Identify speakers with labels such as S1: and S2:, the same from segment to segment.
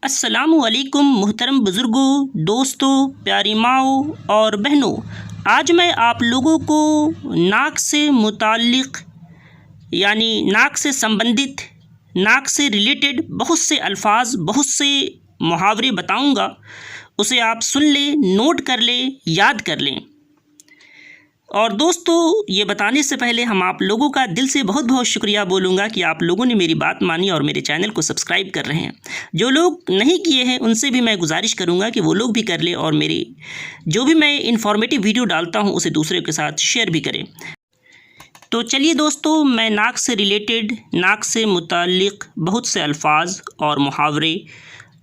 S1: السلام علیکم محترم بزرگوں، دوستوں، پیاری ماؤں اور بہنوں۔ آج میں آپ لوگوں کو ناک سے متعلق یعنی ناک سے سمبندھت، ناک سے ریلیٹڈ بہت سے الفاظ، بہت سے محاورے بتاؤں گا۔ اسے آپ سن لیں، نوٹ کر لیں، یاد کر لیں۔ اور دوستو، یہ بتانے سے پہلے ہم آپ لوگوں کا دل سے بہت بہت شکریہ بولوں گا کہ آپ لوگوں نے میری بات مانی اور میرے چینل کو سبسکرائب کر رہے ہیں۔ جو لوگ نہیں کیے ہیں ان سے بھی میں گزارش کروں گا کہ وہ لوگ بھی کر لیں اور میری جو بھی میں انفارمیٹیو ویڈیو ڈالتا ہوں اسے دوسرے کے ساتھ شیئر بھی کریں۔ تو چلیے دوستو، میں ناک سے ریلیٹڈ، ناک سے متعلق بہت سے الفاظ اور محاورے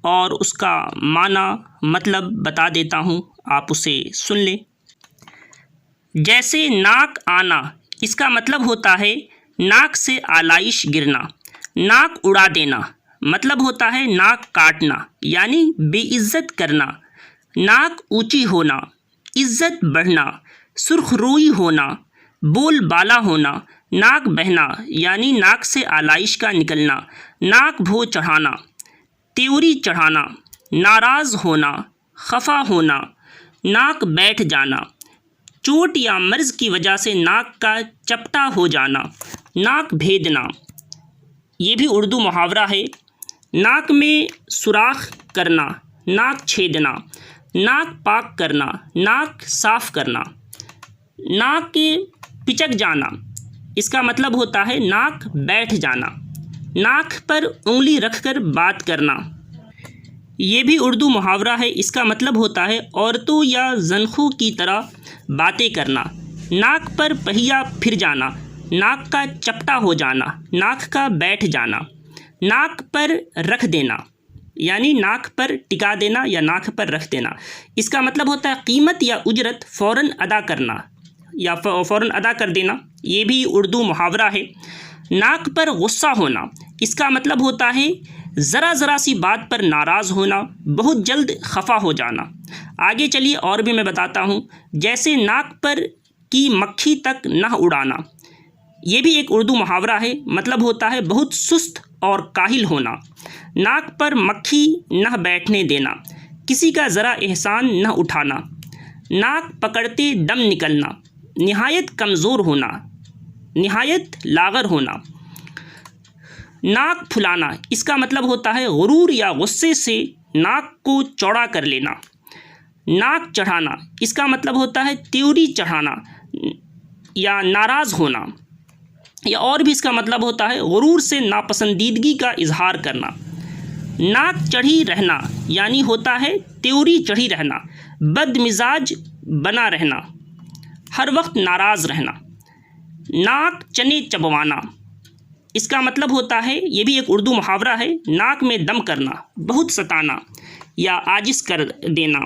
S1: اور اس کا معنی مطلب بتا دیتا ہوں، آپ اسے سن لیں۔ جیسے ناک آنا، اس کا مطلب ہوتا ہے ناک سے آلائش گرنا۔ ناک اڑا دینا مطلب ہوتا ہے ناک کاٹنا یعنی بے عزت کرنا۔ ناک اونچی ہونا، عزت بڑھنا، سرخ روئی ہونا، بول بالا ہونا۔ ناک بہنا یعنی ناک سے آلائش کا نکلنا۔ ناک بھو چڑھانا، تیوری چڑھانا، ناراض ہونا، خفا ہونا۔ ناک بیٹھ جانا، چوٹ یا مرض کی وجہ سے ناک کا چپٹا ہو جانا۔ ناک بھیدنا، یہ بھی اردو محاورہ ہے۔ ناک میں سوراخ کرنا، ناک چھیدنا۔ ناک پاک کرنا، ناک صاف کرنا۔ ناک پچک جانا، اس کا مطلب ہوتا ہے ناک بیٹھ جانا۔ ناک پر انگلی رکھ کر بات کرنا، یہ بھی اردو محاورہ ہے۔ اس کا مطلب ہوتا ہے عورتوں یا زنخوں کی طرح باتیں کرنا۔ ناک پر پہیا پھر جانا، ناک کا چپٹا ہو جانا، ناک کا بیٹھ جانا۔ ناک پر رکھ دینا یعنی ناک پر ٹکا دینا یا ناک پر رکھ دینا، اس کا مطلب ہوتا ہے قیمت یا اجرت فوراً ادا کرنا یا فوراً ادا کر دینا، یہ بھی اردو محاورہ ہے۔ ناک پر غصہ ہونا، اس کا مطلب ہوتا ہے ذرا سی بات پر ناراض ہونا، بہت جلد خفا ہو جانا۔ آگے چلیے اور بھی میں بتاتا ہوں۔ جیسے ناک پر کی مکھی تک نہ اڑانا، یہ بھی ایک اردو محاورہ ہے، مطلب ہوتا ہے بہت سست اور کاہل ہونا۔ ناک پر مکھی نہ بیٹھنے دینا، کسی کا ذرا احسان نہ اٹھانا۔ ناک پکڑتے دم نکلنا، نہایت کمزور ہونا، نہایت لاغر ہونا۔ ناک پھلانا، اس کا مطلب ہوتا ہے غرور یا غصے سے ناک کو چوڑا کر لینا۔ ناک چڑھانا، اس کا مطلب ہوتا ہے تیوری چڑھانا یا ناراض ہونا، یا اور بھی اس کا مطلب ہوتا ہے غرور سے ناپسندیدگی کا اظہار کرنا۔ ناک چڑھی رہنا یعنی ہوتا ہے تیوری چڑھی رہنا، بد مزاج بنا رہنا، ہر وقت ناراض رہنا۔ ناک چنے چبوانا، اس کا مطلب ہوتا ہے، یہ بھی ایک اردو محاورہ ہے، ناک میں دم کرنا، بہت ستانا یا عاجز کر دینا۔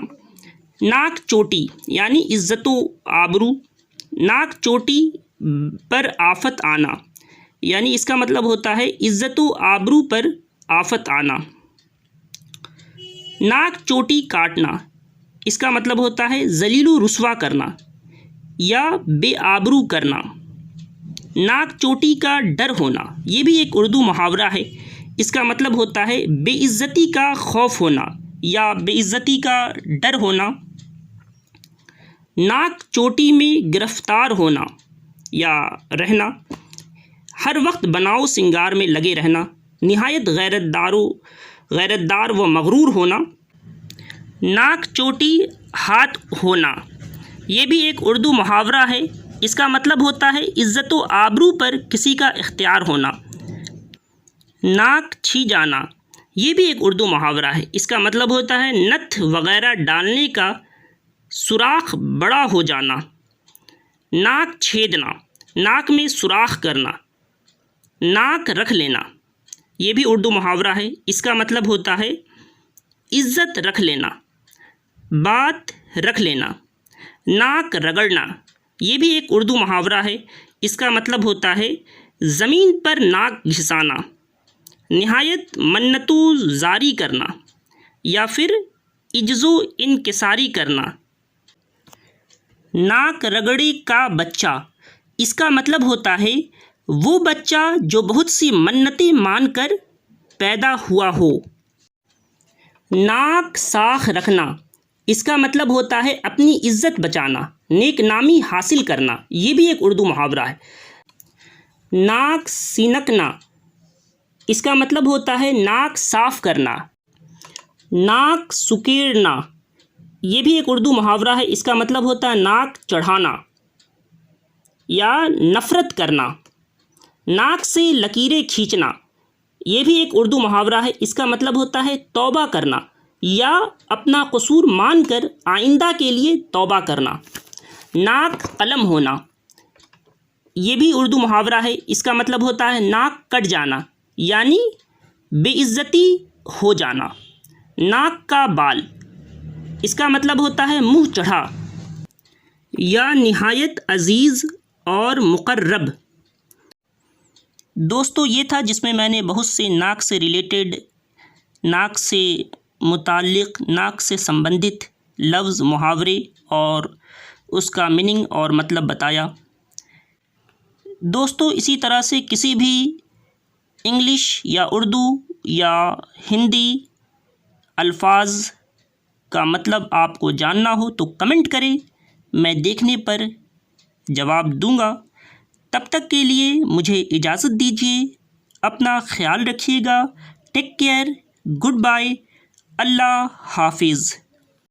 S1: ناک چوٹی یعنی عزت و آبرو۔ ناک چوٹی پر آفت آنا یعنی اس کا مطلب ہوتا ہے عزت و آبرو پر آفت آنا۔ ناک چوٹی کاٹنا، اس کا مطلب ہوتا ہے ذلیل و رسوا کرنا یا بے آبرو کرنا۔ ناک چوٹی کا ڈر ہونا، یہ بھی ایک اردو محاورہ ہے، اس کا مطلب ہوتا ہے بے عزتی کا خوف ہونا یا بے عزتی کا ڈر ہونا۔ ناک چوٹی میں گرفتار ہونا یا رہنا، ہر وقت بناؤ سنگار میں لگے رہنا، نہایت غیرت دار و مغرور ہونا۔ ناک چوٹی ہاتھ ہونا، یہ بھی ایک اردو محاورہ ہے، اس کا مطلب ہوتا ہے عزت و آبرو پر کسی کا اختیار ہونا۔ ناک چھی جانا، یہ بھی ایک اردو محاورہ ہے، اس کا مطلب ہوتا ہے نتھ وغیرہ ڈالنے کا سوراخ بڑا ہو جانا۔ ناک چھیدنا، ناک میں سوراخ کرنا۔ ناک رکھ لینا، یہ بھی اردو محاورہ ہے، اس کا مطلب ہوتا ہے عزت رکھ لینا، بات رکھ لینا۔ ناک رگڑنا، یہ بھی ایک اردو محاورہ ہے، اس کا مطلب ہوتا ہے زمین پر ناک گھسانا، نہایت منت و زاری کرنا یا پھر عجز و انکساری کرنا۔ ناک رگڑے کا بچہ، اس کا مطلب ہوتا ہے وہ بچہ جو بہت سی منتیں مان کر پیدا ہوا ہو۔ ناک ساخ رکھنا، اس کا مطلب ہوتا ہے اپنی عزت بچانا، نیک نامی حاصل کرنا، یہ بھی ایک اردو محاورہ ہے۔ ناک سینکنا، اس کا مطلب ہوتا ہے ناک صاف کرنا۔ ناک سکیڑنا، یہ بھی ایک اردو محاورہ ہے، اس کا مطلب ہوتا ہے ناک چڑھانا یا نفرت کرنا۔ ناک سے لکیریں کھینچنا، یہ بھی ایک اردو محاورہ ہے، اس کا مطلب ہوتا ہے توبہ کرنا یا اپنا قصور مان کر آئندہ کے لیے توبہ کرنا۔ ناک قلم ہونا، یہ بھی اردو محاورہ ہے، اس کا مطلب ہوتا ہے ناک کٹ جانا یعنی بے عزتی ہو جانا۔ ناک کا بال، اس کا مطلب ہوتا ہے منہ چڑھا یا نہایت عزیز اور مقرب۔ دوستو یہ تھا جس میں نے بہت سے ناک سے ریلیٹڈ، ناک سے متعلق، ناک سے سمبندھت لفظ، محاورے اور اس کا میننگ اور مطلب بتایا۔ دوستو اسی طرح سے کسی بھی انگلش یا اردو یا ہندی الفاظ کا مطلب آپ کو جاننا ہو تو کمنٹ کریں، میں دیکھنے پر جواب دوں گا۔ تب تک کے لیے مجھے اجازت دیجیے، اپنا خیال رکھیے گا، ٹیک کیئر، گڈ بائے، اللہ حافظ۔